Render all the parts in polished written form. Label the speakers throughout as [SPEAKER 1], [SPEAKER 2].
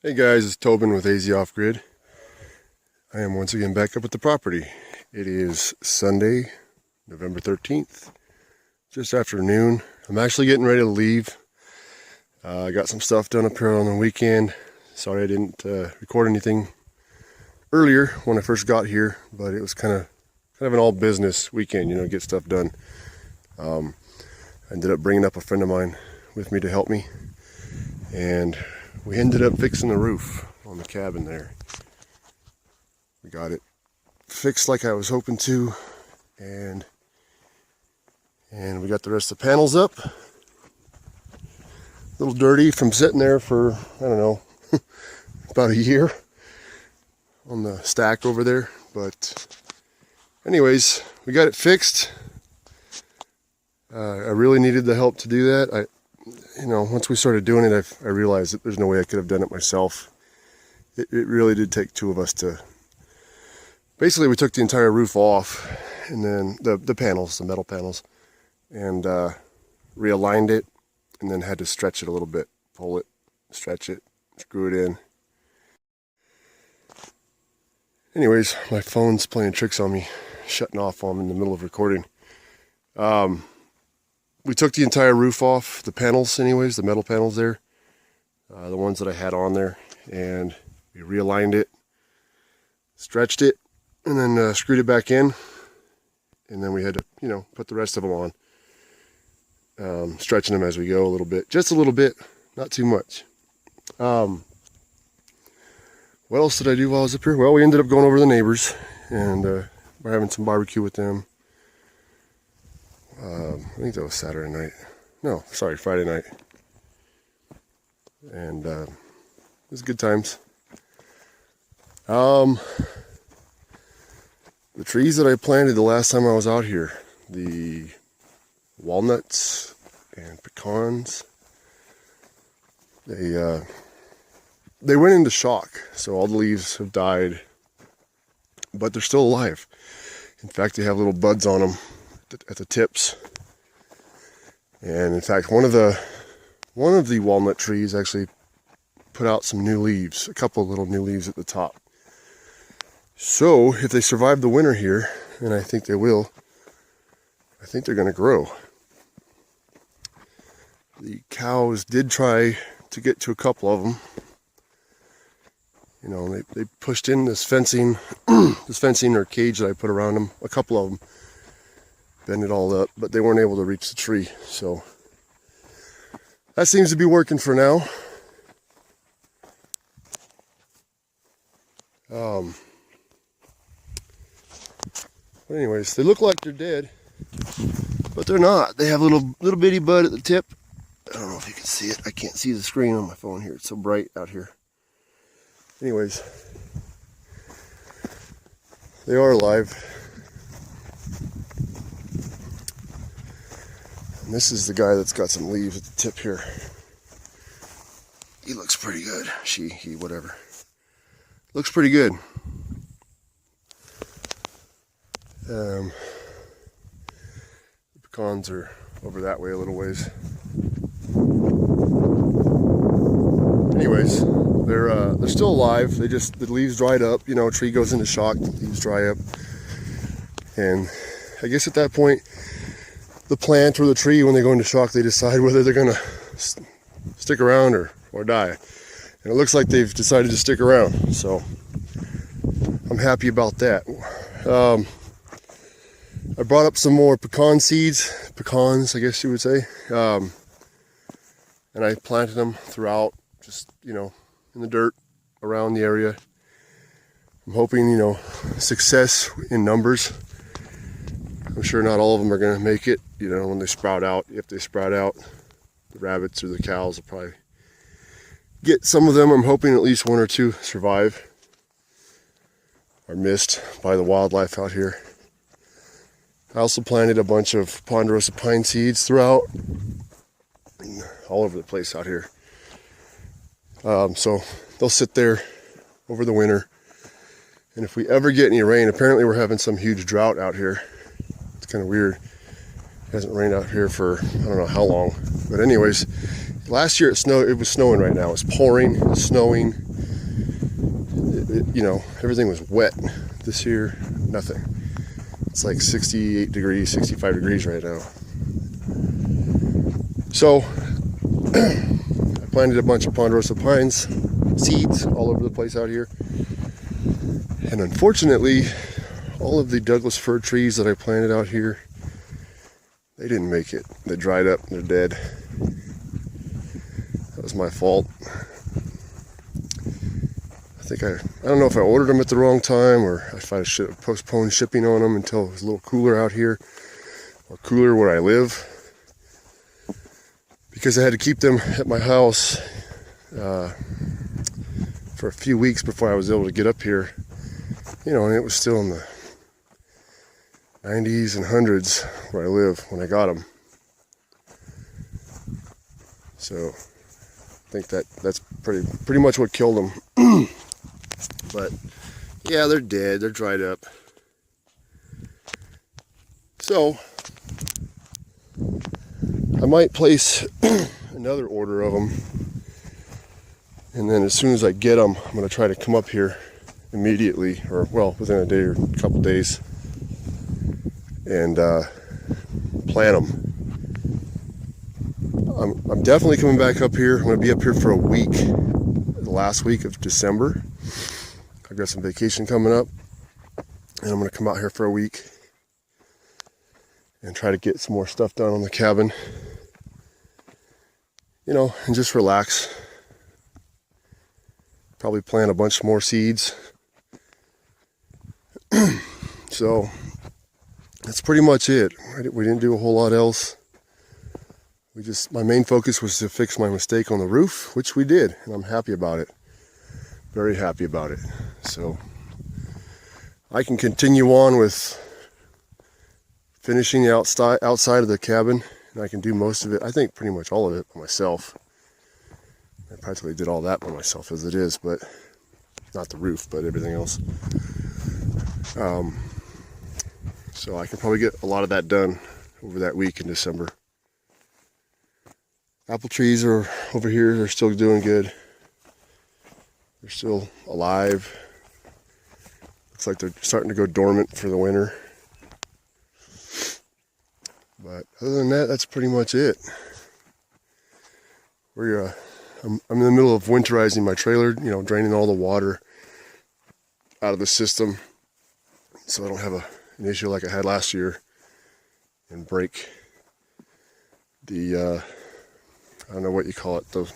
[SPEAKER 1] Hey guys, it's Tobin with AZ Off Grid. I am once again back up at the property. It is Sunday, November 13th, just after noon. I'm actually getting ready to leave. I got some stuff done up here on the weekend. Sorry I didn't record anything earlier when I first got here, but it was kind of an all business weekend, get stuff done. I ended up bringing up a friend of mine with me to help me, and we ended up fixing the roof on the cabin there. We got it fixed like I was hoping to, and we got the rest of the panels up. A little dirty from sitting there for, I don't know, about a year on the stack over there. But anyways, we got it fixed. I really needed the help to do that. Once we started doing it, I realized that there's no way I could have done it myself. It really did take two of us to... Basically, we took the entire roof off, and then the panels, the metal panels, and realigned it, and then had to stretch it a little bit. Pull it, stretch it, screw it in. Anyways, my phone's playing tricks on me, shutting off while I'm in the middle of recording. We took the entire roof off, the panels anyways, the metal panels there, the ones that I had on there, and we realigned it, stretched it, and then screwed it back in, and then we had to, put the rest of them on, stretching them as we go a little bit, just a little bit, not too much. What else did I do while I was up here? Well, we ended up going over to the neighbors, and we're having some barbecue with them. I think that was Saturday night. No, sorry, Friday night. And it was good times. The trees that I planted the last time I was out here, the walnuts and pecans, they went into shock. So all the leaves have died, but they're still alive. In fact, they have little buds on them at the tips. And in fact, one of the walnut trees actually put out some new leaves, a couple of little new leaves at the top. So if they survive the winter here, and I think they will, I think they're going to grow. The cows did try to get to a couple of them. They pushed in this fencing, or cage that I put around them, a couple of them. Bend it all up, but they weren't able to reach the tree. So that seems to be working for now. But anyways, they look like they're dead, but they're not. They have a little bitty bud at the tip. I don't know if you can see it. I can't see the screen on my phone here. It's so bright out here. Anyways, they are alive. And this is the guy that's got some leaves at the tip here. He looks pretty good. He, whatever. Looks pretty good. The pecans are over that way a little ways. Anyways, they're still alive. The leaves dried up. A tree goes into shock, the leaves dry up. And I guess at that point, the plant or the tree, when they go into shock, they decide whether they're going to stick around or die. And it looks like they've decided to stick around, so I'm happy about that. I brought up some more pecans, I guess you would say, and I planted them throughout, just, in the dirt around the area. I'm hoping, success in numbers. I'm sure not all of them are going to make it, when they sprout out. If they sprout out, the rabbits or the cows will probably get some of them. I'm hoping at least one or two survive, are missed by the wildlife out here. I also planted a bunch of ponderosa pine seeds throughout, all over the place out here. So they'll sit there over the winter. And if we ever get any rain, apparently we're having some huge drought out here. It's kind of weird. It hasn't rained out here for I don't know how long. But anyways, last year it was snowing right now. It's pouring, snowing. you know, everything was wet. This year, nothing. It's like 68 degrees, 65 degrees right now. So I planted a bunch of ponderosa pines seeds all over the place out here. And unfortunately, all of the Douglas fir trees that I planted out here, they didn't make it. They dried up, they're dead. That was my fault. I don't know if I ordered them at the wrong time or if I should have postponed shipping on them until it was a little cooler out here, or cooler where I live, because I had to keep them at my house for a few weeks before I was able to get up here. You know, and it was still in the 90s and hundreds where I live when I got them. So I think that's pretty much what killed them. But yeah, they're dead. They're dried up. So I might place another order of them, and then as soon as I get them, I'm going to try to come up here immediately, or well, within a day or a couple days, and plant them. I'm definitely coming back up here. I'm going to be up here for a week, the last week of December. I've got some vacation coming up, and I'm going to come out here for a week and try to get some more stuff done on the cabin, you know, and just relax. Probably plant a bunch more seeds. So that's pretty much it. We didn't do a whole lot else. My main focus was to fix my mistake on the roof, which we did, and I'm happy about it. Very happy about it. So I can continue on with finishing the outside of the cabin, and I can do most of it. I think pretty much all of it by myself. I practically did all that by myself as it is, but not the roof, but everything else. So I can probably get a lot of that done over that week in December. Apple trees are over here. They're still doing good. They're still alive. Looks like they're starting to go dormant for the winter. But other than that, that's pretty much it. I'm in the middle of winterizing my trailer, you know, draining all the water out of the system so I don't have an issue like I had last year and break the, I don't know what you call it, the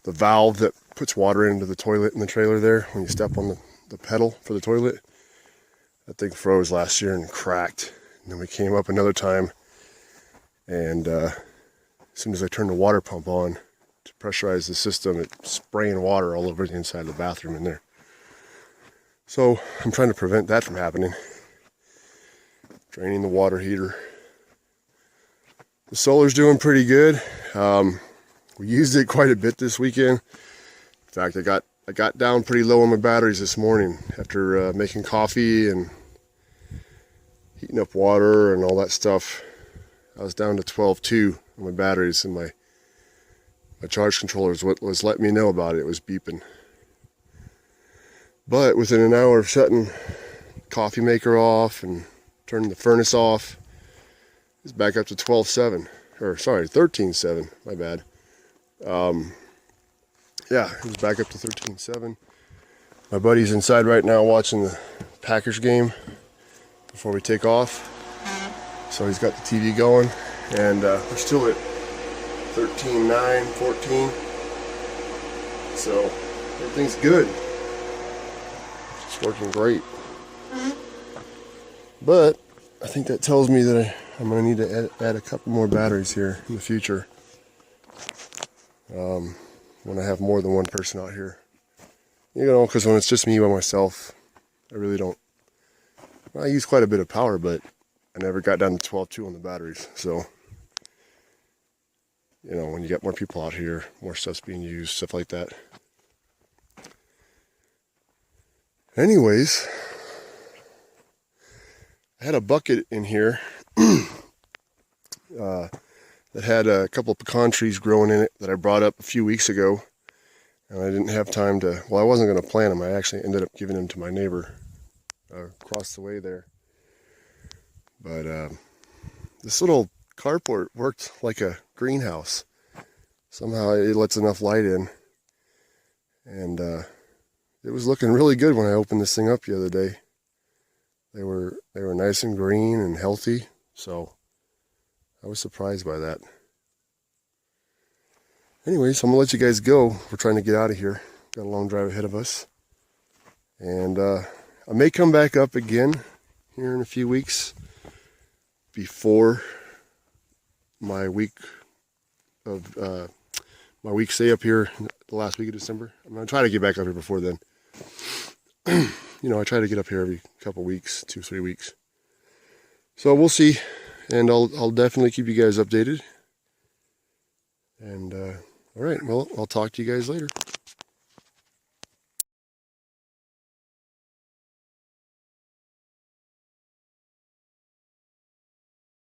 [SPEAKER 1] valve that puts water into the toilet in the trailer there when you step on the pedal for the toilet. That thing froze last year and cracked. And then we came up another time, and as soon as I turned the water pump on to pressurize the system, it's spraying water all over the inside of the bathroom in there. So I'm trying to prevent that from happening. Draining the water heater. The solar's doing pretty good. We used it quite a bit this weekend. In fact, I got down pretty low on my batteries this morning after making coffee and heating up water and all that stuff. I was down to 12.2 on my batteries, and my charge controller was letting me know about it. It was beeping. But within an hour of shutting coffee maker off and turning the furnace off, it's back up to 12.7, or sorry, 13.7, my bad. Yeah, it was back up to 13.7. My buddy's inside right now watching the Packers game before we take off. So he's got the TV going, and we're still at 13.9, 14. So everything's good. It's working great. But I think that tells me that I'm going to need to add a couple more batteries here in the future. When I have more than one person out here. You know, because when it's just me by myself, I really don't. I use quite a bit of power, but I never got down to 12.2 on the batteries. So, you know, when you get more people out here, more stuff's being used, stuff like that. Anyways, I had a bucket in here that had a couple of pecan trees growing in it that I brought up a few weeks ago. And I didn't have time to, well, I wasn't going to plant them. I actually ended up giving them to my neighbor across the way there. But this little carport worked like a greenhouse. Somehow it lets enough light in. And it was looking really good when I opened this thing up the other day. They were nice and green and healthy, so I was surprised by that. Anyways, I'm gonna let you guys go. We're trying to get out of here. Got a long drive ahead of us. And I may come back up again here in a few weeks before my week stay up here the last week of December. I'm gonna try to get back up here before then. You know, I try to get up here every couple weeks, 2-3 weeks. So we'll see, and I'll definitely keep you guys updated. And all right, well, I'll talk to you guys later.